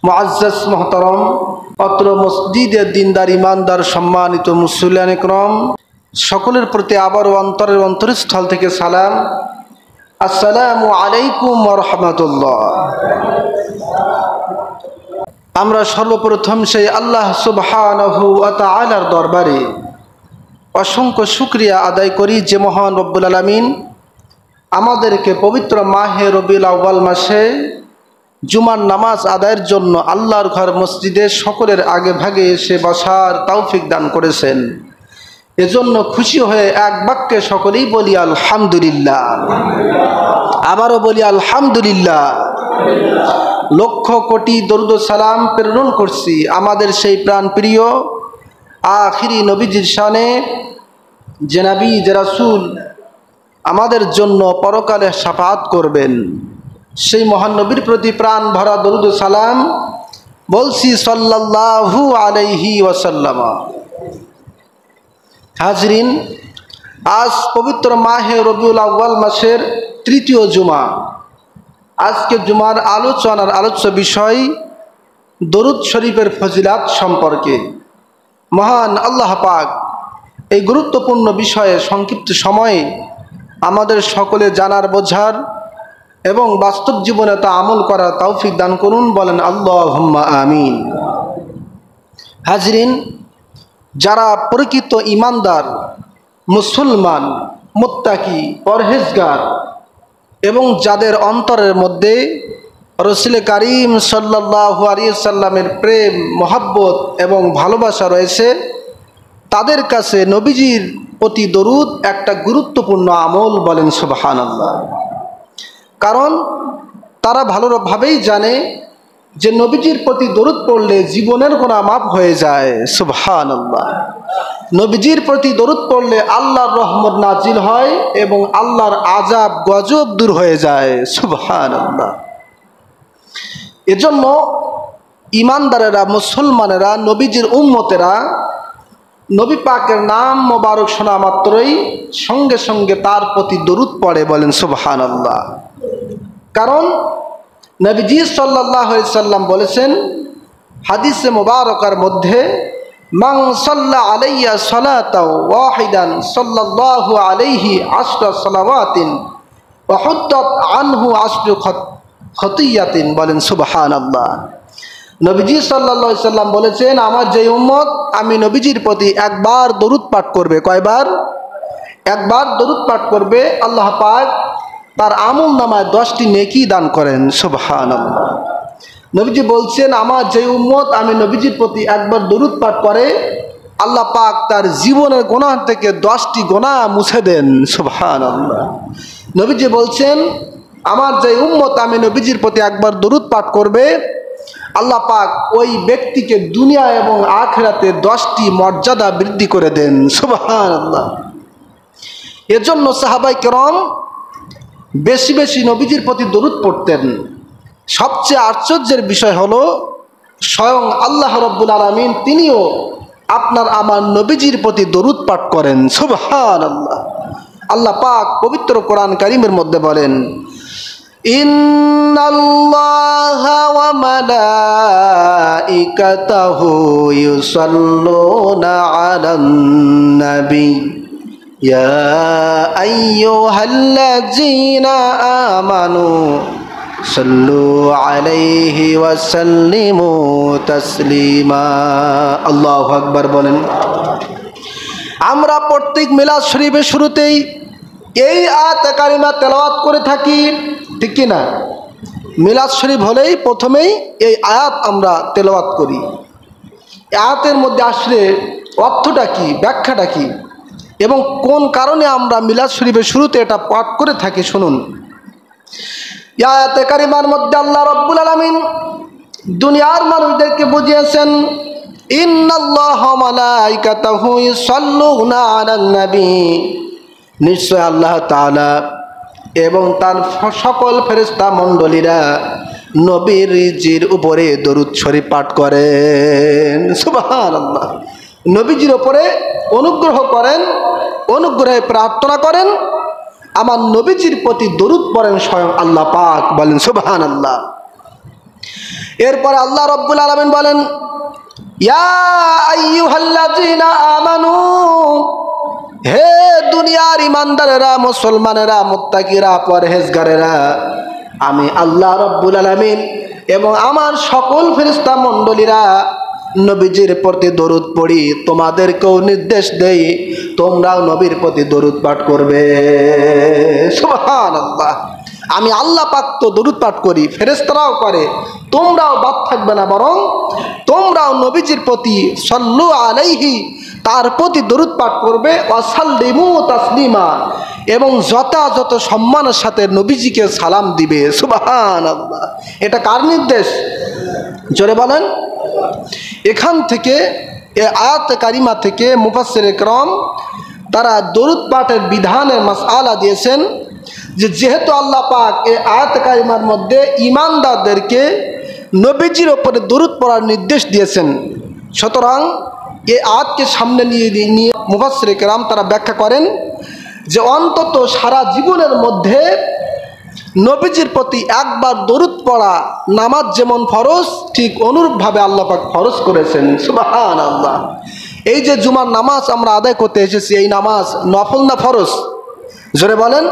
মুআজ্জাজ মুহতারাম, অত্র মসজিদের দিনদার ইমানদার সম্মানিত মুসল্লিয়ান ইকরাম, সকলের প্রতি আবারও অন্তরের অন্তরস্থল থেকে সালাম। আসসালামু আলাইকুম ওয়া রাহমাতুল্লাহ। আমরা সর্বপ্রথম সেই আল্লাহ সুবহানাহু ওয়া তাআলার দরবারে অসংখ্য শুকরিয়া আদায় করি যে মহান রব্বুল আলামিন আমাদেরকে পবিত্র মাহে রবিউল আউয়াল মাসে জুমার নামাজ আদায়ের জন্য আল্লাহর ঘর মসজিদে সকলের আগে ভাগে এসে বসার তৌফিক দান করেছেন। এজন্য খুশি হয়ে এক বাক্যে সকলেই বলি আলহামদুলিল্লাহ। আবারও বলি আলহামদুলিল্লাহ। লক্ষ কোটি দরুদ ও সালাম প্রেরণ করছি আমাদের সেই প্রাণপ্রিয় আখিরি নবীজির শানে, যে নবী যে রাসূল আমাদের জন্য পরকালে শাফাআত করবেন, সেই মহান নবীর প্রতি প্রাণ ভরা দরুদ ও সালাম বলছি সাল্লাল্লাহু আলাইহি ওয়াসাল্লাম। হাজরিন, আজ পবিত্র মাহে রবিউল আউয়াল মাসের তৃতীয় জুমা। আজকে জুমার আলোচ্য বিষয় দরুদ শরীফের ফজিলাত সম্পর্কে। মহান আল্লাহ পাক এই গুরুত্বপূর্ণ বিষয়ে সংক্ষিপ্ত সময়ে আমাদের সকলে জানার, বোঝার এবং বাস্তব জীবনে তা আমল করার তৌফিক দান করুন, বলেন আল্লাহুম্মা আমিন। হাজরিন, যারা প্রকৃত ইমানদার, মুসলমান, মুত্তাকি, পরহেজগার এবং যাদের অন্তরের মধ্যে রাসূল কারীম সাল্লাল্লাহু আলাইহি সাল্লামের প্রেম, মহব্বত এবং ভালোবাসা রয়েছে, তাদের কাছে নবীজির প্রতি দরুদ একটা গুরুত্বপূর্ণ আমল, বলেন সুবহানাল্লাহ। কারণ তারা ভালোভাবেই জানে যে নবীজির প্রতি দরুদ পড়লে জীবনের গুনাহ মাফ হয়ে যায়। সুবহানাল্লাহ। নবীজির প্রতি দরুদ পড়লে আল্লাহর রহমত নাজিল হয় এবং আল্লাহর আযাব গজব দূর হয়ে যায়। সুবহানাল্লাহ। এজন্য ইমানদারেরা, মুসলমানেরা, নবীজির উম্মতেরা নবী পাকের নাম মোবারক শোনা মাত্রই সঙ্গে সঙ্গে তার প্রতি দরুদ পড়ে, বলেন সুবহানাল্লাহ। কারণ নবীজি সাল্লাল্লাহু আলাইহি সাল্লাম বলেছেন হাদিসে মুবারকার মধ্যে, মান সাল্লা আলাইয়া সালাতাও ওয়াহিদান সাল্লাল্লাহু আলাইহি আশরা সালাওয়াতিন ওয়া হুত্তাত আনহু আশরু খতিয়াতিন, বলেন সুবহানাল্লাহ। নবীজি সাল্লাল্লাহু আলাইহি সাল্লাম বলেছেন, আমার যে উম্মত আমি নবীজির প্রতি একবার দরুদ পাঠ করবে, কয়বার? একবার দরুদ পাঠ করবে, আল্লাহ পাক তার আমল নামায় 10টি নেকি দান করেন। সুবহানাল্লাহ। নবীজি বলছেন, আমার যে উম্মত আমি নবীজির প্রতি একবার দরুদ পাঠ করে, আল্লাহ পাক তার জীবনের গুনাহ থেকে 10টি গুনাহ মুছে দেন। সুবহানাল্লাহ। নবীজি বলছেন, আমার যে উম্মত আমি নবীজির প্রতি একবার দরুদ পাঠ করবে, আল্লাহ পাক ওই ব্যক্তিকে দুনিয়া এবং আখিরাতে 10টি মর্যাদা বৃদ্ধি করে দেন। সুবহানাল্লাহ। এজন্য সাহাবায়ে কেরাম বেশি বেশি নবীজির প্রতি দরুদ পড়তেন। সবচেয়ে আশ্চর্যের বিষয় হলো, স্বয়ং আল্লাহ রাব্বুল আলামিন তিনিও আপনার আমার নবীজির প্রতি দরুদ পাঠ করেন। সুবহানাল্লাহ। আল্লাহ পাক পবিত্র কোরআন কারীমের মধ্যে বলেন, ইন্নাল্লাহা ওয়া মালাইকাতাহু ইউসাল্লুনা আলান নবী ইয়া আইয়ুহাল্লাযীনা আমানু সাল্লু আলাইহি ওয়া সাল্লিমু তাসলিমা। আল্লাহু আকবার বলেন। আমরা প্রত্যেক মিলাদ শরীফের শুরুতেই এই আয়াত কারিমা তেলাওয়াত করে থাকি, ঠিক কি না? মিলাদ শরীফ হলেই প্রথমেই এই আয়াত আমরা তেলাওয়াত করি। আয়াতের মধ্যে আসলে অর্থটা কি, ব্যাখ্যাটা কি এবং কোন কারণে আমরা মিলাদ শরীফের শুরুতে এটা পাঠ করে থাকি, শুনুন। আয়াতে কারিমার মধ্যে আল্লাহ রাব্বুল আলামিন দুনিয়ার মানুষদেরকে বুঝিয়েছেন, ইন্নাল্লাহা ওয়া মালাইকাতাহু ইউসাল্লুনা আলান নবী, নিশ্চয় আল্লাহ তাআলা এবং তার সকল ফেরেশতা মণ্ডলীরা নবীজির উপরে দরুদ শরীফ পাঠ করেন। সুবহানাল্লাহ। নবীজির উপরে অনুগ্রহ করেন, অনুগ্রহে প্রার্থনা করেন, আমার নবীজির প্রতি দরুদ পড়েন স্বয়ং আল্লাহ পাক, বলেন সুবহানাল্লাহ। এরপর আল্লাহ রাব্বুল আলামিন বলেন, ইয়া আইয়ুহাল্লাযীনা আমানু, হে দুনিয়ার ইমানদারেরা, মুসলমানেরা, মুত্তাকিরা, পরহেজগারেরা, আমি আল্লাহ রাব্বুল আলামিন এবং আমার সকল ফেরেশতা মণ্ডলীরা নবীজির প্রতি দরুদ পড়ি, তোমাদেরকেও নির্দেশ দেই তোমরাও নবীর প্রতি দরুদ পাঠ করবে। সুবহানাল্লাহ। আমি আল্লাহ পাক তো দরুদ পাঠ করি, ফেরেশতারাও করে, তোমরাও বাদ থাকবে না, বরং তোমরাও নবীজির প্রতি সাল্লু আলাইহি, তার প্রতি দরুদ পাঠ করবে, ওয়াসাল্লিমু তাসলিমা, এবং যথাযথ সম্মানের সাথে নবীজিকে সালাম দিবে। সুবহানাল্লাহ। এটা কার নির্দেশ? জোরে বলেন। এখান থেকে এ আয়াত কারিমা থেকে মুফাসসিরে কেরাম তারা দরুদ পাঠের বিধানের মাসআলা দিয়েছেন যে যেহেতু আল্লাহ পাক এই আয়াত কারিমার মধ্যে ঈমানদারদেরকে নবীজির ওপরে দরুদ পড়ার নির্দেশ দিয়েছেন, সুতরাং এই আয়াতকে সামনে নিয়ে মুফাসসিরে কেরাম তারা ব্যাখ্যা করেন যে অন্তত সারা জীবনের মধ্যে নবীজির প্রতি একবার দরুদ পড়া নামাজ যেমন ফরজ, ঠিক অনুরূপভাবে আল্লাহ পাক ফরজ করেছেন। সুবহানাল্লাহ। এই যে জুমার নামাজ আমরা আদায় করতে এসেছি, এই নামাজ নফল না ফরজ? জোরে বলেন।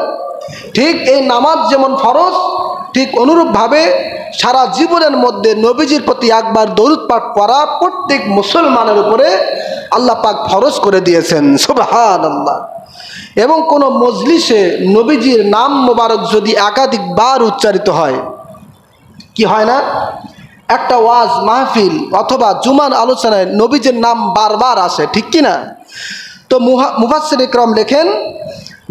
ঠিক এই নামাজ যেমন ফরজ, ঠিক অনুরূপভাবে সারা জীবনের মধ্যে নবীজির প্রতি একবার দরুদ পাঠ করা প্রত্যেক মুসলমানের উপরে আল্লাহ পাক ফরজ করে দিয়েছেন। সুবহানাল্লাহ। এবং কোনো মজলিসে নবীজির নাম মোবারক যদি একাধিকবার উচ্চারিত হয়, কি হয় না? একটা ওয়াজ মাহফিল অথবা জুমার আলোচনায় নবীজির নাম বারবার আসে, ঠিক কি না? তো মুফাসসিরে কেরাম লেখেন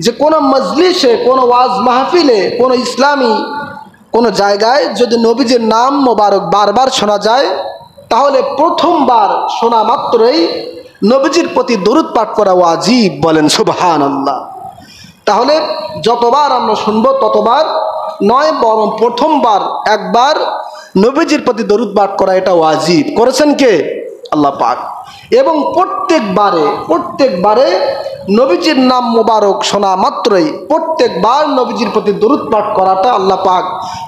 যে কোনো মজলিসে, কোনো ওয়াজ মাহফিলে, কোনো ইসলামী কোনো জায়গায় যদি নবীজির নাম মোবারক বারবার শোনা যায়, তাহলে প্রথমবার শোনা মাত্রই নবীজির প্রতি দরুদ পাঠ করা ওয়াজিব। বলেন সুবহানাল্লাহ। তাহলে যতবার আমরা শুনবো ততবার নয়, বরং প্রথমবার একবার নবীজির প্রতি দরুদ পাঠ করা এটা ওয়াজিব করেছেন কে? আল্লাহ পাক। এবং প্রত্যেকবারে নবীজির নাম মোবারক শোনা মাত্রই প্রত্যেকবার নবীজির প্রতি দরুদ পাঠ করাটা আল্লাহ পাক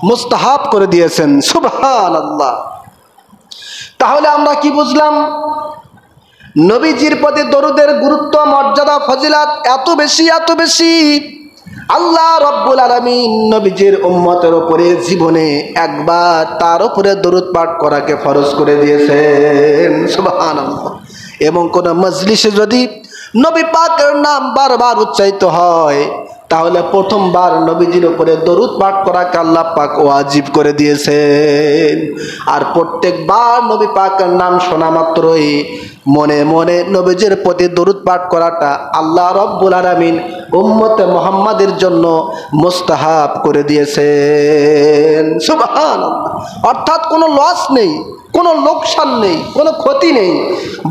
মুস্তাহাব করে দিয়েছেন। সুবহানাল্লাহ। তাহলে আমরা কি বুঝলাম? নবীজির প্রতি দরুদের গুরুত্ব, মর্যাদা, ফজিলাত এত বেশি আল্লাহ রাব্বুল আলামিন নবীজির উম্মতের উপরে জীবনে একবার তার উপরে দরুদ পাঠ করাকে ফরজ করে দিয়েছেন। সুবহানাল্লাহ। এবং কোন মজলিসে যদি নবী পাকের নাম বারবার উচ্চারিত হয়, তাহলে প্রথমবার নবীজির উপরে দরুদ পাঠ করাকে আল্লাহ পাক ওয়াজিব করে দিয়েছেন। আর প্রত্যেকবার নবী পাকের নাম শোনা মাত্রই মনে মনে নবীজির প্রতি দরুদ পাঠ করাটা আল্লাহ রাব্বুল আলামিন উম্মতে মুহাম্মাদের জন্য মুস্তাহাব করে দিয়েছেন। সুবহানাল্লাহ। অর্থাৎ কোনো লস নেই, কোনো লোকসান নেই, কোনো ক্ষতি নেই,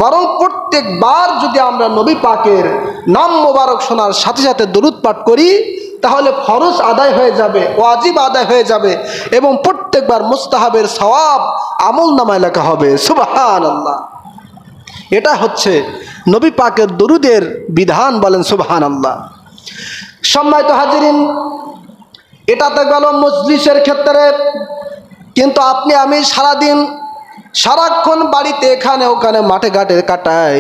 বরং প্রত্যেকবার যদি আমরা নবী পাকের নাম মোবারক শোনার সাথে সাথে দরুদ পাঠ করি, তাহলে ফরজ আদায় হয়ে যাবে, ওয়াজিব আদায় হয়ে যাবে, এবং প্রত্যেকবার মুস্তাহাবের সওয়াব আমলনামায় লেখা হবে। সুবহানাল্লাহ। এটা হচ্ছে নবী পাকের দরুদের বিধান। বলেন সুবহানাল্লাহ। সম্মানিত হাজিরিন, এটা তো গেল মজলিসের ক্ষেত্রে, কিন্তু আপনি আমি সারাক্ষণ বাড়িতে এখানে ওখানে মাঠে ঘাটে কাটাই,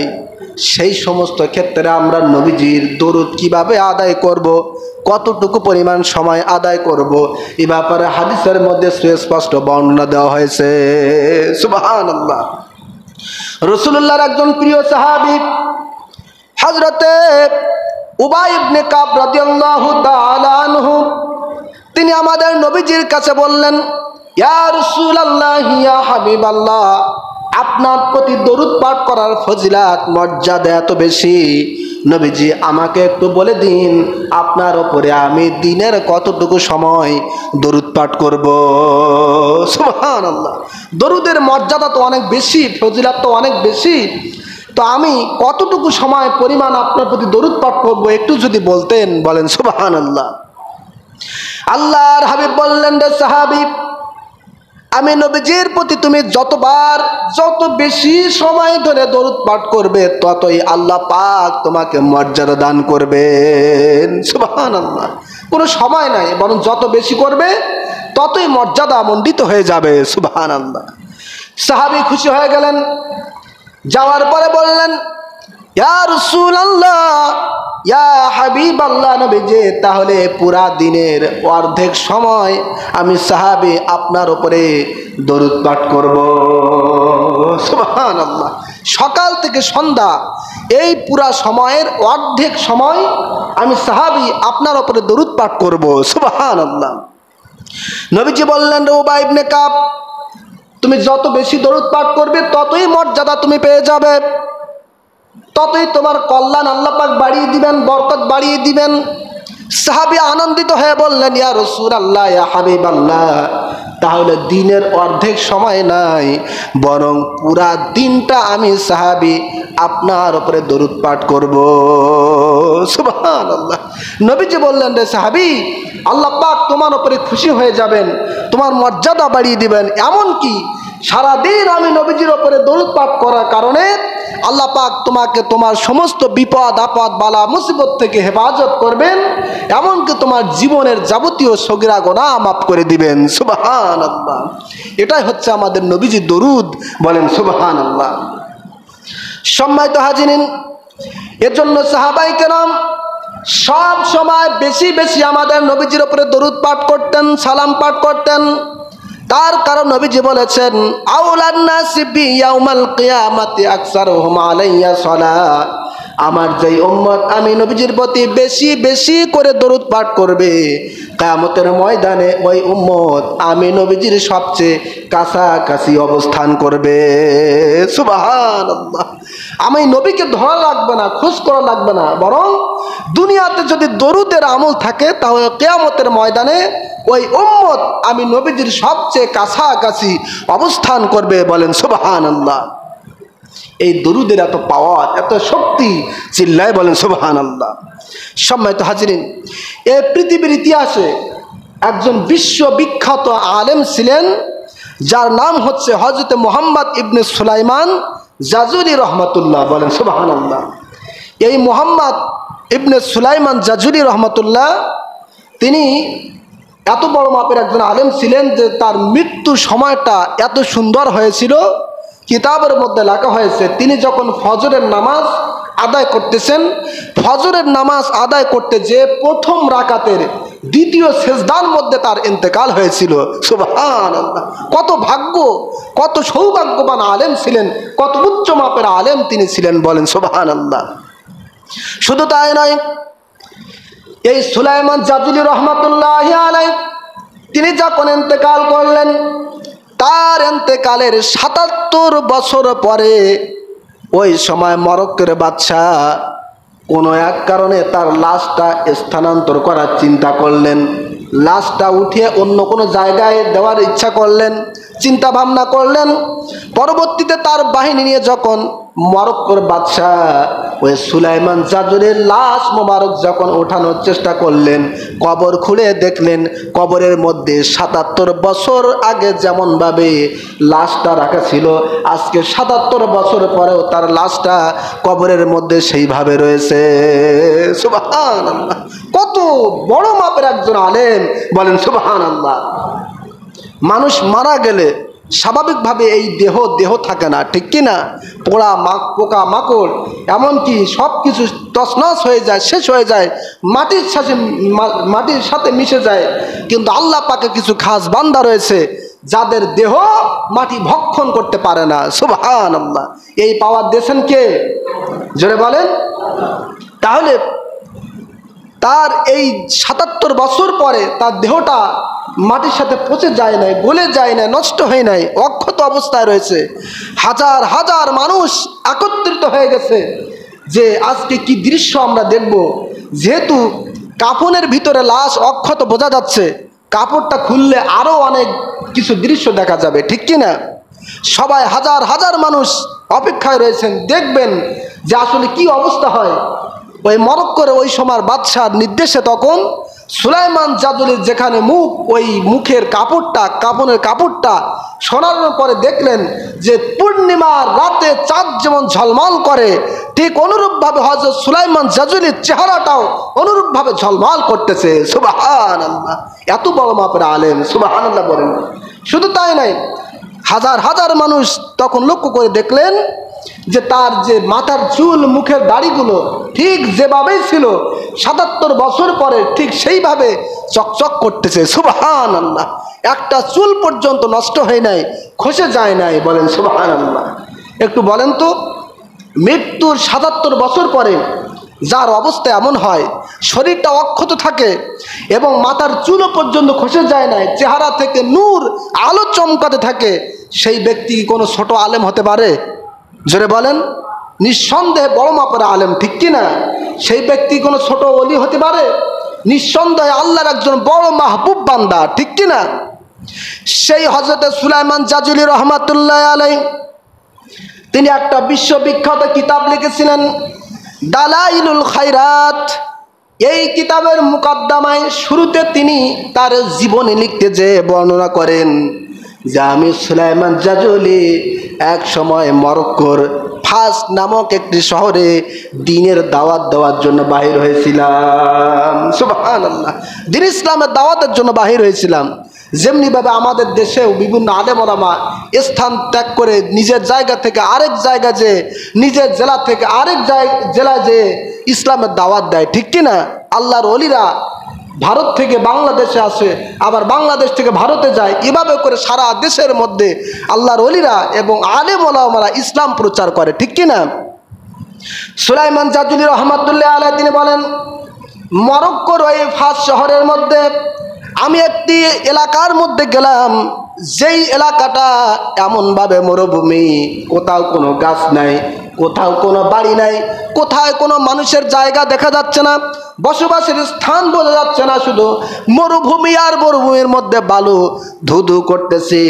সেই সমস্ত ক্ষেত্রে আমরা নবীজির দরুদ কিভাবে আদায় করব, কতটুকু পরিমাণ সময় আদায় করব, এই ব্যাপারে হাদিসের মধ্যে সুস্পষ্ট বর্ণনা দেওয়া হয়েছে। সুবহানাল্লাহ। রাসূলুল্লাহর একজন প্রিয় সাহাবী হযরতে উবাই ইবনে কাব রাদিয়াল্লাহু তাআলা আনহু, তিনি আমাদের নবীজির কাছে বললেন, ইয়া রাসূলুল্লাহ, ইয়া হাবিবাল্লাহ, আপনার প্রতি দরুদ পাঠ করার ফজিলাত, মর্যাদা এত বেশি, নবীজি আমাকে একটু বলে দিন আপনার উপরে আমি দিনের কতটুকু সময় দরুদ পাঠ করব। সুবহানাল্লাহ। দরুদের মর্যাদা তো অনেক বেশি, ফজিলাত তো অনেক বেশি, তো আমি কতটুকু সময় পরিমাণ আপনার প্রতি দরুদ পাঠ করব একটু যদি বলতেন। বলেন সুবহানাল্লাহ। আল্লাহর হাবিব বললেন, রে সাহাবী, আমি নবীজির প্রতি তুমি যত বেশি সময় ধরে দরুদ পাঠ করবে, ততই আল্লাহ পাক তোমাকে মর্যাদা দান করবেন। সুবহানাল্লাহ। কোনো সময় নাই, বরং যত বেশি করবে ততই মর্যাদা মণ্ডিত হয়ে যাবে। সুবহানাল্লাহ। সাহাবী খুশি হয়ে গেলেন। যাওয়ার পরে বললেন, ইয়া রাসূলুল্লাহ, ইয়া হাবিবাল্লাহ, নবীজি, তাহলে পুরা দিনের অর্ধেক সময় আমি সাহাবী আপনার উপরে দরুদ পাঠ করব। সুবহানাল্লাহ। সকাল থেকে সন্ধ্যা এই পুরা সময়ের অর্ধেক সময় আমি সাহাবী আপনার উপরে দরুদ পাঠ করব। সুবহানাল্লাহ। নবীজি বললেন, উবাই ইবনে কাব, তুমি যত বেশি দরুদ পাঠ করবে ততই মর্যাদা তুমি পেয়ে যাবে, ততই তোমার কল্যাণ আল্লাহ পাক বাড়িয়ে দিবেন, বরকত বাড়িয়ে দিবেন। সাহাবী আনন্দিত হয়ে বললেন, ইয়া রাসূলুল্লাহ, ইয়া হাবিবাল্লাহ, তাহলে দিনের অর্ধেক সময় নাই, বরং পুরা দিনটা আমি সাহাবী আপনার উপরে দরুদ পাঠ করব। সুবহানাল্লাহ। নবীজি বললেন, রে সাহাবী, আল্লাহ পাক তোমার উপরে খুশি হয়ে যাবেন, তোমার মর্যাদা বাড়িয়ে দিবেন। এমনকি সারাদিন আমি নবীজির উপরে দরুদ পাঠ করার কারণে আল্লাহ পাক তোমাকে তোমার সমস্ত বিপদ আপদ বালা মুসিবত থেকে হেফাজত করবেন, এমনকি তোমার জীবনের যাবতীয় সগীরা গুনাহ মাফ করে দিবেন। সুবহানাল্লাহ। এটাই হচ্ছে আমাদের নবীজির দরুদ। বলেন সুবহানাল্লাহ। সম্মানিত হাজিরিন, এজন্য সাহাবায়ে কেরাম সব সময় বেশি বেশি আমাদের নবীজির উপরে দরুদ পাঠ করতেন, সালাম পাঠ করতেন। তার কারণ নবীজি বলেছেন, আউলান নাসি বি ইয়াউমাল কিয়ামাতি আকসারুহুম আলাইয়া সালাত, আমার যেই উম্মত আমি নবীজির প্রতি বেশি বেশি করে দরুদ পাঠ করবে, কিয়ামতের ময়দানে ওই উম্মত আমি নবীজির সবচেয়ে কাছাকাছি অবস্থান করবে। সুবহানাল্লাহ। আমি নবীকে ধরা লাগবে না, খোঁজ করা লাগবে না, বরং দুনিয়াতে যদি দরুদের আমল থাকে তাহলে কিয়ামতের ময়দানে ওই উম্মত আমি নবীজির সবচেয়ে কাছাকাছি অবস্থান করবে। বলেন সুবহানাল্লাহ। এই দরুদের এত পাওয়ার, এত শক্তি, চিল্লায় বলেন সুবহানাল্লাহ। সম্মানিত হাজিরিন, এই পৃথিবীর ইতিহাসে একজন বিশ্ববিখ্যাত আলেম ছিলেন, যার নাম হচ্ছে হযরত মুহাম্মদ ইবনে সুলাইমান জাজুলি রহমাতুল্লাহ। বলেন সুবহানাল্লাহ। এই মুহাম্মদ ইবনে সুলাইমান জাজুলি রহমাতুল্লাহ, তিনি এত বড় মাপের একজন আলেম ছিলেন যে তার মৃত্যু সময়টা এত সুন্দর হয়েছিল, কিতাবের মধ্যে লেখা হয়েছে, তিনি যখন ফজরের নামাজ আদায় করতেছেন, ফজরের নামাজ আদায় করতে যে প্রথম রাকাতের দ্বিতীয় সেজদার মধ্যে তার ইন্তেকাল হয়েছিল। সুবহানাল্লাহ। কত ভাগ্য, কত সৌভাগ্যবান আলেম ছিলেন, কত উচ্চ মাপের আলেম তিনি ছিলেন। বলেন সুবহানাল্লাহ। শুধু তাই নয়, এই সুলাইমান জাজুলি রহমাতুল্লাহি আলাইহি তিনি যখন ইন্তেকাল করলেন, তার ইন্তেকালের ৭৭ বছর পরে ওই সময় মরক্কোর বাদশাহ কোনো এক কারণে তার লাশটা স্থানান্তর করার চিন্তা করলেন, লাশটা উঠিয়ে অন্য কোনো জায়গায় দেওয়ার ইচ্ছা করলেন, চিন্তা ভাবনা করলেন। পরবর্তীতে তার বাহিনী নিয়ে যখন মরক্কোর বাদশাহ ওই সুলাইমান জাজুলির লাশ মোবারক যখন ওঠানোর চেষ্টা করলেন, কবর খুলে দেখলেন কবরের মধ্যে ৭৭ বছর আগে যেমনভাবে লাশটা রাখা ছিল, আজকে ৭৭ বছর পরেও তার লাশটা কবরের মধ্যে সেইভাবে রয়েছে। সুবহানাল্লাহ। কত বড় মাপের একজন আলেম। বলেন সুবহানাল্লাহ। মানুষ মারা গেলে স্বাভাবিকভাবে এই দেহ থাকে না, ঠিক কি না? পোড়া পোকা মাকড় এমনকি সব কিছু তছনছ হয়ে যায়, শেষ হয়ে যায়, মাটির সাথে মিশে যায়। কিন্তু আল্লাহ পাকে কিছু খাস বান্দা রয়েছে যাদের দেহ মাটি ভক্ষণ করতে পারে না। সুবহানাল্লাহ। এই পাওয়ার দিয়েছেন কে? জোরে বলেন। তাহলে তার এই ৭৭ বছর পরে তার দেহটা মাটির সাথে পচে যায় নাই, গলে যায় নাই, নষ্ট হয় নাই, অক্ষত অবস্থায় রয়েছে। হাজার হাজার মানুষ একত্রিত হয়ে গেছে যে আজকে কি দৃশ্য আমরা দেখব। যেহেতু কাফনের ভিতরে লাশ অক্ষত বোঝা যাচ্ছে, কাপড়টা খুললে আরও অনেক কিছু দৃশ্য দেখা যাবে, ঠিক কি না? সবাই হাজার হাজার মানুষ অপেক্ষায় রয়েছেন, দেখবেন যে আসলে কি অবস্থা হয়। ওই মরক্কোর ওই সময় বাদশার নির্দেশে তখন সুলাইমান জাজুলির যেখানে মুখ, ওই মুখের কাপড়টা, কাফনের কাপড়টা সরানোর পরে দেখলেন যে পূর্ণিমার রাতে চাঁদ যেমন ঝলমল করে, ঠিক অনুরূপভাবে হযরত সুলাইমান জাজুলির চেহারাটাও অনুরূপভাবে ঝলমল করতেছে। সুবহানাল্লাহ। এত বড় মাপের আলেম। সুবহানাল্লাহ বলেন। শুধু তাই নয়, হাজার হাজার মানুষ তখন লক্ষ্য করে দেখলেন যে তার যে মাথার চুল, মুখের দাড়িগুলো ঠিক যেভাবেই ছিল ৭৭ বছর পরে ঠিক সেইভাবে চকচক করতেছে। সুবহানাল্লাহ। একটা চুল পর্যন্ত নষ্ট হয় নাই, খসে যায় নাই। বলেন সুবহানাল্লাহ। একটু বলেন তো, মৃত্যুর ৭৭ বছর পরে যার অবস্থা এমন হয়, শরীরটা অক্ষত থাকে এবং মাথার চুলও পর্যন্ত খসে যায় নাই, চেহারা থেকে নূর আলো চমকাতে থাকে, সেই ব্যক্তি কি কোনো ছোট আলেম হতে পারে? জোরে বলেন। নিঃসন্দেহে বড় মাপের আলেম, ঠিক কি না? সেই ব্যক্তি কোনো ছোট ওলি হতে পারে? নিঃসন্দেহে আল্লাহর একজন বড় মাহবুব বান্দা, ঠিক কি না? সেই হযরত সুলাইমান জাজুলি রহমাতুল্লাহ আলাইহি তিনি একটা বিশ্ববিখ্যাত কিতাব লিখেছিলেন, দালাইলুল খায়রাত। এই কিতাবের মুকদ্দমায় শুরুতে তিনি তার জীবনী লিখতে যে বর্ণনা করেন যে আমি সুলাইমান জাজুলি এক সময় মরক্কোর ফাস নামক একটি শহরে দ্বীনের দাওয়াত দেওয়ার জন্য বাহির হয়েছিলাম। সুবহানাল্লাহ। দ্বীন ইসলামের দাওয়াতের জন্য বাহির হয়েছিলাম। যেমনিভাবে আমাদের দেশেও বিভিন্ন আলেম ওলামা স্থান ত্যাগ করে নিজের জায়গা থেকে আরেক জায়গা যে, নিজের জেলা থেকে আরেক জেলায় যে ইসলামের দাওয়াত দেয়, ঠিক কিনা? আল্লাহর ওলিরা ভারত থেকে বাংলাদেশে আসে, আবার বাংলাদেশ থেকে ভারতে যায়, এভাবে করে সারা দেশের মধ্যে আল্লাহর ওলিরা এবং আলেম ওলামারা ইসলাম প্রচার করে, ঠিক কিনা? সুলাইমান জাজুলি রহমাতুল্লাহ আলাইহি তিনি বলেন, মরক্কোর ওই ফাস শহরের মধ্যে আমি একটি এলাকার মধ্যে গেলাম, যেই এলাকাটা এমনভাবে মরুভূমি, কোথাও কোনো গাছ নাই, কোথাও কোনো বাড়ি নাই, কোথায় কোনো মানুষের জায়গা দেখা যাচ্ছে না, বসবাসের স্থান বোঝা যাচ্ছে না, শুধু মরুভূমি আর মরুভূমির মধ্যে বালু ধুধু করতেছে।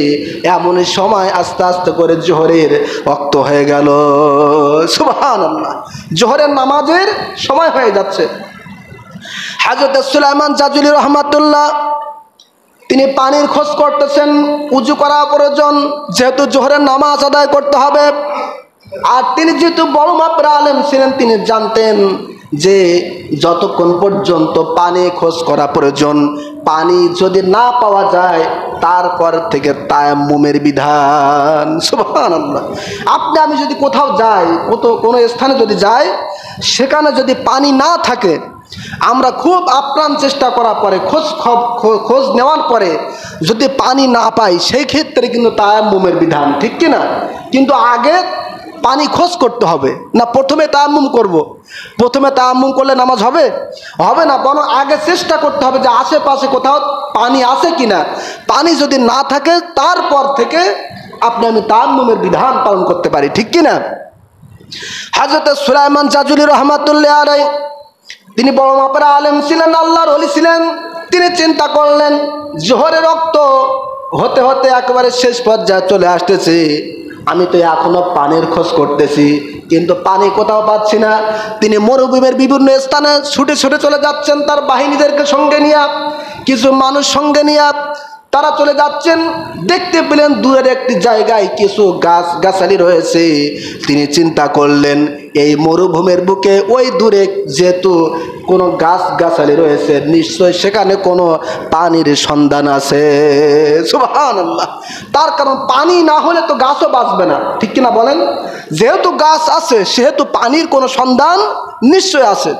এমন সময় আস্তে আস্তে করে জোহরের ওয়াক্ত হয়ে গেল। সুবহানাল্লাহ। জোহরের নামাজের সময় হয়ে যাচ্ছে। হযরত সুলাইমান জাজুলি রহমাতুল্লাহ তিনি পানির খোঁজ করতেছেন, উজু করা প্রয়োজন, যেহেতু জোহরের নামাজ আদায় করতে হবে। আর তিনি যেহেতু বড় মাপের আলেম ছিলেন, তিনি জানতেন যে যতক্ষণ পর্যন্ত পানি খোঁজ করা প্রয়োজন, পানি যদি না পাওয়া যায় তারপর থেকে তায়াম্মুমের বিধান। সুবহানাল্লাহ। আপনি আমি যদি কোথাও যাই, কোনো স্থানে যদি যাই, সেখানে যদি পানি না থাকে, আমরা খুব আপ্রাণ চেষ্টা করার পরে, খোঁজ নেওয়ার পরে যদি পানি না পাই, সেই ক্ষেত্রে কিন্তু তায়াম্মুমের বিধান, ঠিক কিনা? কিন্তু আগে পানি খোঁজ করতে হবে না, প্রথমে তায়াম্মুম করব? প্রথমে তায়াম্মুম করলে নামাজ হবে? হবে না। বরং আগে চেষ্টা করতে হবে যে আশেপাশে কোথাও পানি আছে কিনা। পানি যদি না থাকে, তারপর থেকে আপনি আমি তায়াম্মুমের বিধান পালন করতে পারি, ঠিক কিনা? হযরত সুলাইমান জাজুলি রহমাতুল্লাহ আলাইহি তিনি বড় মাপের আলেম ছিলেন, আল্লাহর ওলি ছিলেন। তিনি চিন্তা করলেন, জোহরের রক্ত হতে হতে একেবারে শেষ পর্যায়ে চলে আসতেছে, আমি তো এখনো পানির খোঁজ করতেছি, কিন্তু পানি কোথাও পাচ্ছি না। তিনি মরুভূমির বিভিন্ন স্থানে ছুটে ছুটে চলে যাচ্ছেন তার বাহিনীদেরকে সঙ্গে নিয়ে, কিছু মানুষ সঙ্গে নিয়ে তারা চলে যাচ্ছেন। দেখতে পেলেন দূরের একটি জায়গায় কিছু গাছগাছালি রয়েছে। তিনি চিন্তা করলেন, এই মরুভূমির বুকে ওই দূরে যেহেতু কোনো গাছগাছালি রয়েছে, নিশ্চয় সেখানে কোনো পানির সন্ধান আছে। সুবহানাল্লাহ। তার কারণ পানি না হলে তো গাছও বাঁচবে না, ঠিক কিনা বলেন? যেহেতু গাছ আছে, সেহেতু পানির কোনো সন্ধান নিশ্চয় আছে।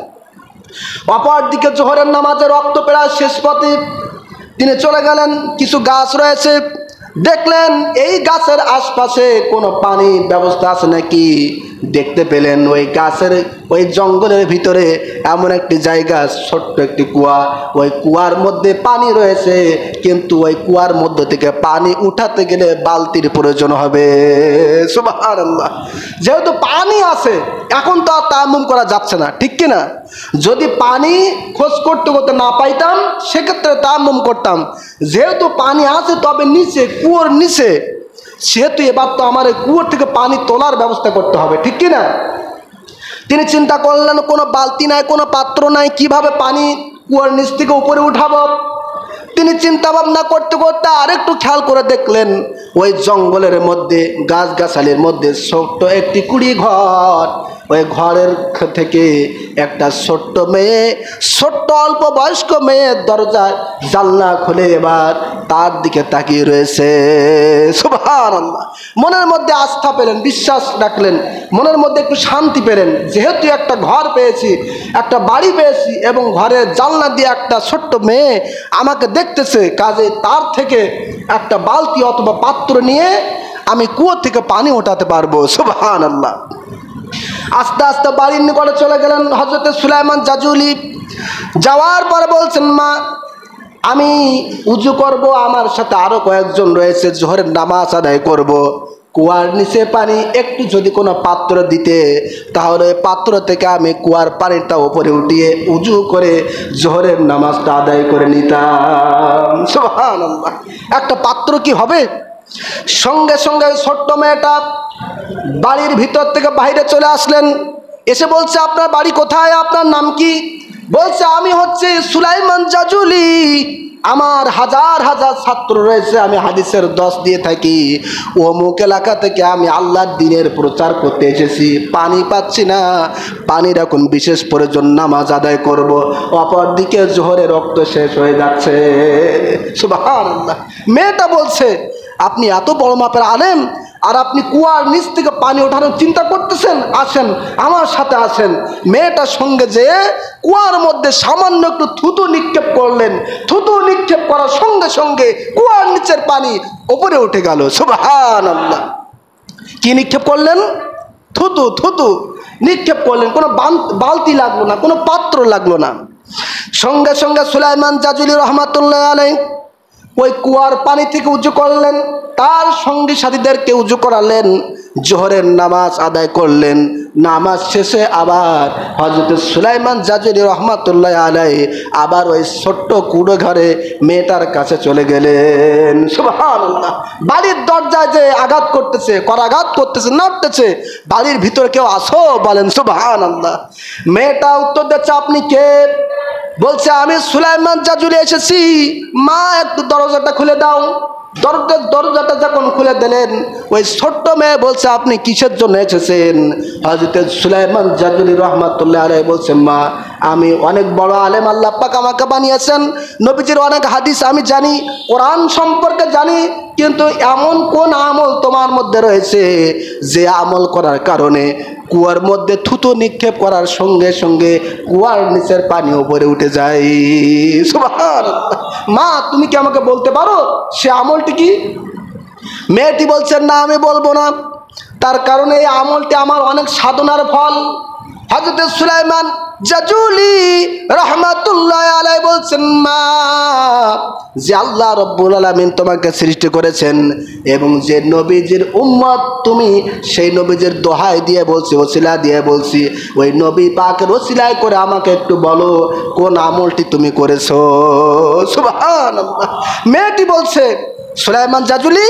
অপরদিকে জোহরের নামাজের রক্ত প্রায় শেষ পথে, তিনি চলে গেলেন, কিছু গাছ রয়েছে, দেখলেন এই গাছের আশপাশে কোনো পানির ব্যবস্থা আছে নাকি। দেখতে পেলেন ওই গাছের, ওই জঙ্গলের ভিতরে এমন একটি জায়গা, ছোট্ট একটি কুয়া, ওই কুয়ার মধ্যে পানি রয়েছে, কিন্তু ওই কুয়ার মধ্যে থেকে পানি উঠাতে গেলে বালতির প্রয়োজন হবে। সুবহানাল্লাহ। যেহেতু পানি আছে, এখন তো আর তায়াম্মুম করা যাচ্ছে না, ঠিক কিনা? যদি পানি খোঁজ করতে করতে না পাইতাম, সেক্ষেত্রে তায়াম্মুম করতাম। যেহেতু পানি আছে, তবে নিচে, কুয়োর নিচে, সেহেতু এবার তো আমার কুয়োর থেকে পানি তোলার ব্যবস্থা করতে হবে, ঠিক কিনা? তিনি চিন্তা করলেন, কোনো বালতি নাই, কোনো পাত্র নাই, কিভাবে পানি কুয়োর নিচ থেকে উপরে উঠাবো। তিনি চিন্তা ভাবনা করতে করতে আরেকটু খেয়াল করে দেখলেন, ওই জঙ্গলের মধ্যে, গাছগাছালির মধ্যে ছোট্ট একটি কুড়ি ঘর, ওই ঘরের থেকে একটা ছোট্ট মেয়ে, ছোট্ট অল্প বয়স্ক মেয়ের দরজায় জানলা খুলে এবার তার দিকে তাকিয়ে রয়েছে। সুবহানাল্লাহ। মনের মধ্যে আস্থা পেলেন, বিশ্বাস রাখলেন, মনের মধ্যে একটু শান্তি পেলেন, যেহেতু একটা ঘর পেয়েছি, একটা বাড়ি পেয়েছি এবং ঘরের জানলা দিয়ে একটা ছোট্ট মেয়ে আমাকে দেখতেছে, কাজে তার থেকে একটা বালতি অথবা পাত্র নিয়ে আমি কুয়ো থেকে পানি ওঠাতে পারবো। সুবহানাল্লাহ। আস্তে আস্তে বাড়ির নিকটে চলে গেলেন হযরত সুলাইমান জাজুলি। যাওয়ার পরে বলছেন, মা আমি উজু করব, আমার সাথে আরো কয়েকজন রয়েছে, জোহরের নামাজ আদায় করব। কুয়ার নিচে পানি একটু যদি কোনো পাত্র দিতে, তাহলে পাত্র থেকে আমি কুয়ার পানিটা উপরে উঠিয়ে উজু করে জোহরের নামাজটা আদায় করে নিতাম। সুবহানাল্লাহ। একটা পাত্র কি হবে? সঙ্গে সঙ্গে ছোট্ট মেয়েটা বাড়ির ভিতর থেকে বাইরে চলে আসলেন, এসে বলছে, আপনার বাড়ি কোথায়, আপনার নাম কি? বলছে, আমি হচ্ছে সুলাইমান জাজুলি, আমার হাজার হাজার ছাত্র রয়েছে, আমি হাদিসের 10 দিয়ে থাকি, অমুক এলাকা থেকে আমি আল্লাহর দ্বীনের প্রচার করতে এসেছি, পানি পাচ্ছি না, পানির এখন বিশেষ প্রয়োজন, নামাজ আদায় করব, অপরদিকে জোহরের রক্ত শেষ হয়ে যাচ্ছে। সুবহানাল্লাহ। মেয়েটা বলছে, আপনি এত বড় মাপের আলেম আর আপনি কুয়ার নিচ থেকে পানি ওঠানোর চিন্তা করতেছেন, আসেন আমার সাথে আসেন। মেয়েটার সঙ্গে যেয়ে কুয়ার মধ্যে সামান্য একটু থুতু নিক্ষেপ করলেন, থুতু নিক্ষেপ করার সঙ্গে সঙ্গে কুয়ার নিচের পানি উপরে উঠে গেল। সুবহানাল্লাহ। কি নিক্ষেপ করলেন? থুতু, থুতু নিক্ষেপ করলেন, কোনো বালতি লাগলো না, কোনো পাত্র লাগলো না। সঙ্গে সঙ্গে সুলাইমান জাজুলি রহমাতুল্লাহ আলাইহি ওই কুয়ার পানি থেকে উজু করলেন, তার সঙ্গী সাথীদেরকে উজু করালেন, জোহরের নামাজ আদায় করলেন। নামাজ শেষে আবার হযরত সুলাইমান জাজুলি রহমাতুল্লাহ আলাইহি আবার ওই ছোট্ট কুড়ো ঘরে মেয়েটার কাছে চলে গেলেন। সুবহানাল্লাহ। বাড়ির দরজায় যে আঘাত করতেছে, করাঘাত করতেছে, নাড়তেছে, বাড়ির ভিতরে কেউ আসো বলেন সুবহানাল্লাহ। মেয়েটা উত্তর দিচ্ছে, আপনি কে? বলছে, আমি সুলাইমান জাজুলি এসেছি, মা একটু দরজাটা খুলে দাও। দরজাটা যখন খুলে দিলেন, ওই ছোট্ট মেয়ে বলছে, আপনি কিসের জন্য এসেছেন? হযরত সুলাইমান জাজুলি রহমাতুল্লাহ আলাইহি বলছেন, মা আমি অনেক বড় আলেম, আল্লাহ পাক আমাকে বানিয়েছেন, নবীজির অনেক হাদিস আমি জানি, কোরআন সম্পর্কে জানি, কিন্তু এমন কোন আমল তোমার মধ্যে রয়েছে যে আমল করার কারণে কুয়ার মধ্যে থুতু নিক্ষেপ করার সঙ্গে সঙ্গে কুয়ার নিচের পানি উপরে উঠে যায়? সুবহানাল্লাহ। মা তুমি কি আমাকে বলতে পারো সে আমলটি কি? মেয়েটি বলছেন, না আমি বলবো না, তার কারণে এই আমলটি আমার অনেক সাধনার ফল। হযরত সুলাইমান জাজুলি রহমাতুল্লাহ আলাইহি বলছেন, মা যে আল্লাহ রব্বুল আলামিন তোমাকে সৃষ্টি করেছেন এবং যে নবীজির উম্মত তুমি, সেই নবীজির দোহাই দিয়ে বলছি, ওসিলা দিয়ে বলছি, ওই নবী পাকের ওসিলায় করে আমাকে একটু বলো কোন আমলটি তুমি করেছো। সুবহানাল্লাহ। মেয়েটি বলছে, সুলাইমান জাজুলি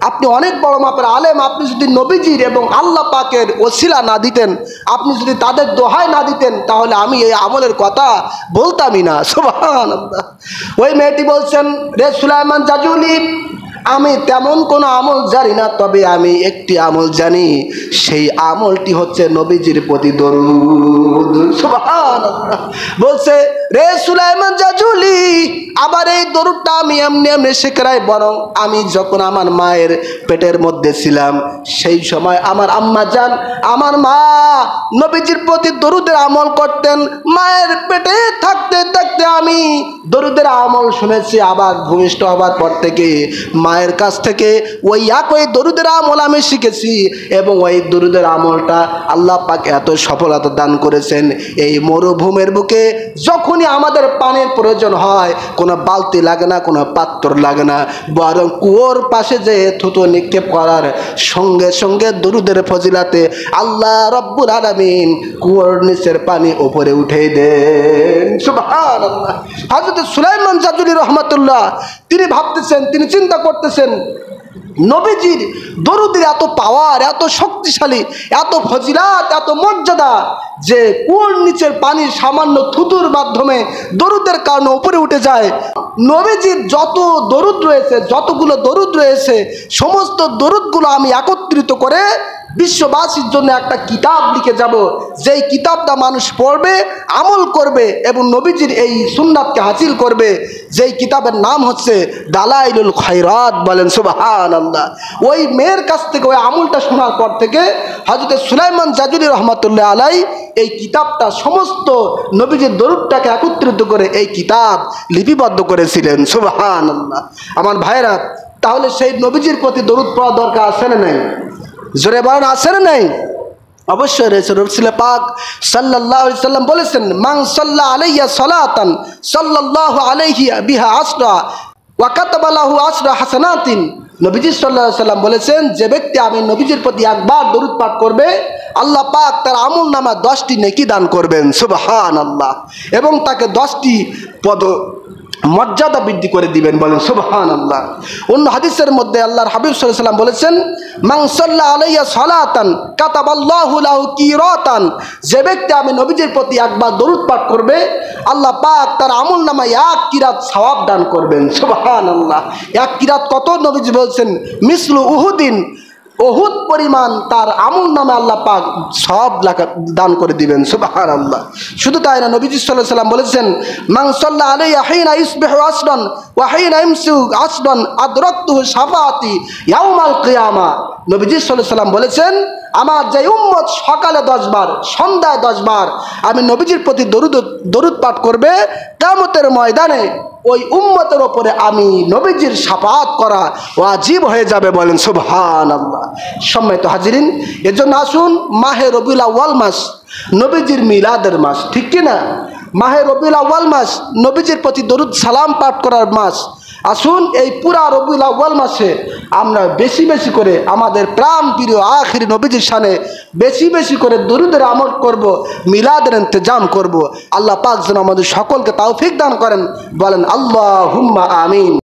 আপনি অনেক বড় মাপের আলেম, আপনি যদি নবীজির এবং আল্লাহ পাকের ওসিলা না দিতেন, আপনি যদি তাদের দোহাই না দিতেন, তাহলে আমি এই আমলের কথা বলতামই না। সুবহানাল্লাহ। ওই মেয়েটি বলছেন, রে সুলাইমান জাজুলি আমি তেমন কোনো আমল জানি না, তবে আমি একটি আমল জানি, সেই আমলটি হচ্ছে নবীজির প্রতি দরুদ। সুবহানাল্লাহ। বলছে, রে সুলাইমান জাজুলি আবার এই দরুদটা আমি এমনি এমনি শেখাই, বরং আমি যখন আমার মায়ের পেটের মধ্যে ছিলাম, সেই সময় আমার আম্মা জান, আমার মা নবীজির প্রতি দরুদের আমল করতেন। মায়ের পেটে থাকতে থাকতে আমি দরুদের আমল শুনেছি, আবার ভূমিষ্ঠ হবার পর থেকে মায়ের কাছ থেকে ওই একই দরুদের আমল আমি শিখেছি, এবং ওই দরুদের আমলটা আল্লাহ পাক এত সফলতা দান করেছেন, এই মরুভূমির বুকে যখনই আমাদের পানির প্রয়োজন হয়, কোনো বালতি লাগে না, কোনো পাত্র লাগে না, বরং কুয়োর পাশে যে থুতু নিক্ষেপ করার সঙ্গে সঙ্গে দরুদের ফজিলাতে আল্লাহ রব্বুল আলামিন কুয়োর নিচের পানি উপরে উঠে দেন। সুবহানাল্লাহ। হযরত সুলাইমান জাজুলি রহমাতুল্লাহ তিনি ভাবতেছেন, তিনি চিন্তা করতেছেন, নবীজির দরুদের এত পাওয়ার, এত শক্তিশালী, এত ফজিলাত, এত মর্যাদা, যে কুয়োর নিচের পানির সামান্য থুতুর মাধ্যমে দরুদের কারণে উপরে উঠে যায়। নবীজির যত দরুদ রয়েছে, যতগুলো দরুদ রয়েছে, সমস্ত দরুদগুলো আমি একত্রিত করে বিশ্ববাসীর জন্য একটা কিতাব লিখে যাব, যেই কিতাবটা মানুষ পড়বে, আমল করবে এবং নবীজির এই সুন্নাতকে হাসিল করবে, যেই কিতাবের নাম হচ্ছে দালাইলুল খায়রাত। বলেন সুবহানাল্লাহ। ওই মেয়ের কাছ থেকে ওই আমলটা শোনার পর থেকে হযরত সুলাইমান জাজুলি রহমাতুল্লাহ আলাই এই কিতাবটা সমস্ত নবীজির দরুদটাকে একত্রিত করে এই কিতাব লিপিবদ্ধ করেছিলেন। সুবহানাল্লাহ। আমার ভাইরা, তাহলে সেই নবীজির প্রতি দরুদ পড়া দরকার আছে না নাই? জোরে বলেন, আছে না নাই? অবশ্যই রয়েছে। রাসূল পাক সাল্লাল্লাহু আলাইহি সাল্লাম বলেছেন, মান সাল্লা আলাইয়া সালাতান সাল্লাল্লাহু আলাইহি বিহা আসরা ওয়া কাতাবা লাহু আসরা হাসানাতিন। নবীজি সাল্লাল্লাহু আলাইহি সাল্লাম বলেছেন, যে ব্যক্তি আমি নবীজির প্রতি একবার দরুদ পাঠ করবে, আল্লাহ পাক তার আমল নামা 10টি নেকি দান করবেন। সুবহানাল্লাহ। এবং তাকে 10টি পদ মর্যাদা বৃদ্ধি করে দিবেন। বলেন সুবহানাল্লাহ। অন্য হাদিসের মধ্যে আল্লাহর হাবিব সাল্লাল্লাহু আলাইহি সাল্লাম বলেছেন, মান সাল্লা আলাইয়া সালাতান কাতাবাল্লাহু লাহু কিরাতান। যে ব্যক্তি আমি নবীজির প্রতি একবার দরুদ পাঠ করবে, আল্লাহ পাক তার আমল নামায় 1 কিরাত সওয়াব দান করবেন। সুবহানাল্লাহ। 1 কিরাত কত? নবীজি বলছেন মিসলু উহুদিন, উহুদ পরিমাণ তার আমল নামে আল্লাহ পাক সওয়াব দান করে দিবেন। সুবহানাল্লাহ। শুধু তাই না, নবীজি সাল্লাল্লাহু আলাইহি সাল্লাম বলেছেন, মান সাল্লা আলাইয়া হিনা ইসবিহু আসরান ওয়া হিনা ইমসু আসরান আদরাকতুহু শাফাআতি ইয়াউমাল কিয়ামা। নবীজি সাল্লাল্লাহু আলাইহি সাল্লাম বলেছেন, আমার যে উম্মত সকালে 10 বার, সন্ধ্যায় 10 বার আমি নবীজির প্রতি দরুদ পাঠ করবে, কিয়ামতের ময়দানে ওই উম্মতের ওপরে আমি নবীজির শাফাআত করা ওয়াজিব হয়ে যাবে। বলেন সুবহানাল্লাহ। সম্মানিত হাজিরিন, এজন্য আসুন, মাহে রবিউল আউয়াল মাস নবীজির মিলাদের মাস, ঠিক কি না? মাহে রবিউল আউয়াল মাস নবীজির প্রতি দরুদ সালাম পাঠ করার মাস। আসুন এই পুরা রবিউল আউয়াল মাসে আমরা বেশি বেশি করে আমাদের প্রাণ প্রিয় আখিরি নবীজির শানে বেশি বেশি করে দরুদের আমল করব, মিলাদের ইন্তজাম করব। আল্লাহ পাক যেন আমাদের সকলকে তৌফিক দান করেন। বলেন আল্লাহুম্মা আমিন।